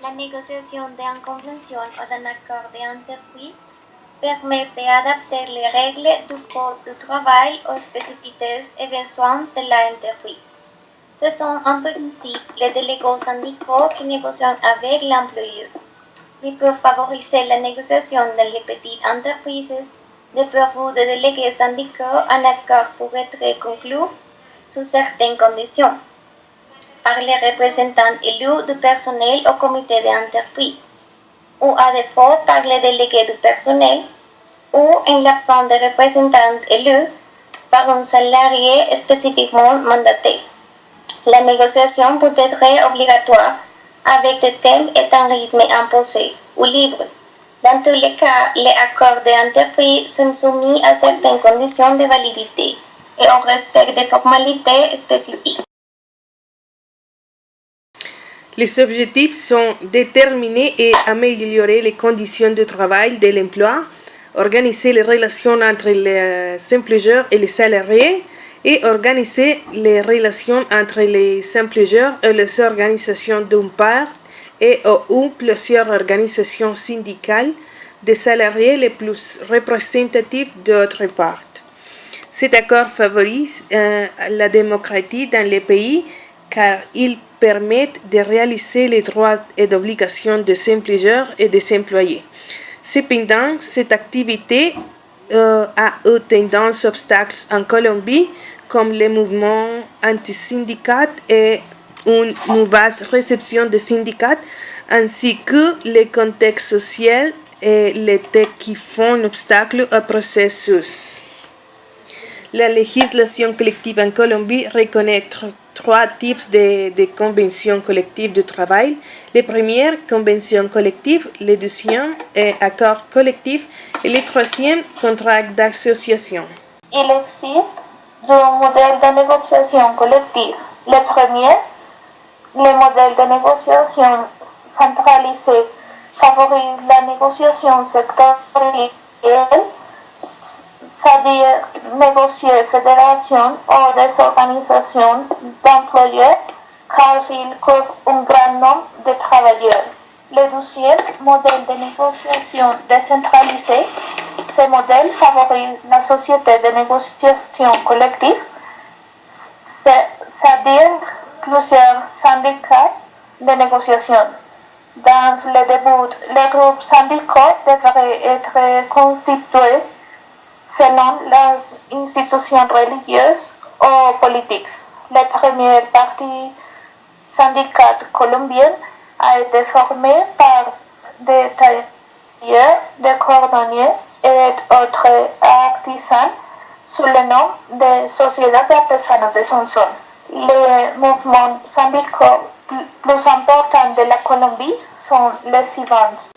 La négociation d'une convention ou d'un accord d'entreprise permet d'adapter les règles du code du travail aux spécificités et besoins de l'entreprise. Ce sont en principe les délégués syndicaux qui négocient avec l'employeur. Mais pour favoriser la négociation dans les petites entreprises, de permis de délégués syndicaux, un accord pourrait être conclu sous certaines conditions par les représentants élus du personnel au comité d'entreprise, ou à défaut par les délégués du personnel, ou en l'absence de représentants élus par un salarié spécifiquement mandaté. La négociation peut être obligatoire avec des thèmes et un rythme imposé ou libre. Dans tous les cas, les accords d'entreprise sont soumis à certaines conditions de validité et au respect des formalités spécifiques. Les objectifs sont déterminer et améliorer les conditions de travail de l'emploi, organiser les relations entre les employeurs et les salariés et organiser les relations entre les employeurs et les organisations d'une part et ou plusieurs organisations syndicales des salariés les plus représentatives d'autre part. Cet accord favorise la démocratie dans les pays car il permet de réaliser les droits et obligations des employeurs et des employés. Cependant, cette activité a eu tendance obstacles en Colombie, comme les mouvements anti-syndicats et une mauvaise réception des syndicats, ainsi que le contexte social et l'été qui font obstacle au processus. La législation collective en Colombie reconnaît trois types de conventions collectives de travail. Les premières, conventions collectives, le deuxième, accord collectif, et le troisième, contrat d'association. Il existe deux modèles de négociation collective. Le premier, le modèle de négociation centralisé, favorise la négociation sectorielle, c'est-à-dire négocier fédération ou des organisations d'employeurs car il couvre un grand nombre de travailleurs. Le deuxième modèle de négociation décentralisée, ce modèle favorise la société de négociation collective, c'est-à-dire plusieurs syndicats de négociation. Dans le début, les groupes syndicaux devraient être constitués selon les institutions religieuses ou politiques. La première partie syndicale colombienne a été formée par des tailleurs, des cordonniers et autres artisans sous le nom de Société d'artisanat de Sonsón. Les mouvements syndicaux plus importants de la Colombie sont les suivants.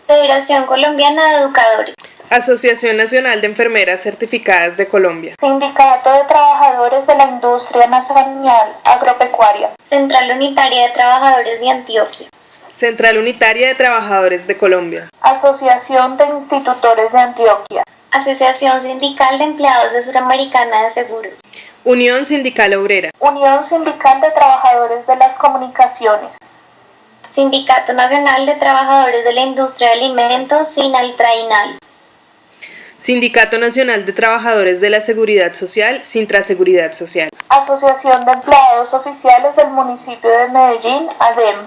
Federación Colombiana de Educadores. Asociación Nacional de Enfermeras Certificadas de Colombia. Sindicato de Trabajadores de la Industria Nacional Agropecuaria. Central Unitaria de Trabajadores de Antioquia. Central Unitaria de Trabajadores de Colombia. Asociación de Institutores de Antioquia. Asociación Sindical de Empleados de Suramericana de Seguros. Unión Sindical Obrera. Unión Sindical de Trabajadores de las Comunicaciones. Sindicato Nacional de Trabajadores de la Industria de Alimentos, SINALTRAINAL. Sindicato Nacional de Trabajadores de la Seguridad Social, Sintraseguridad Social. Asociación de Empleados Oficiales del Municipio de Medellín, ADEM.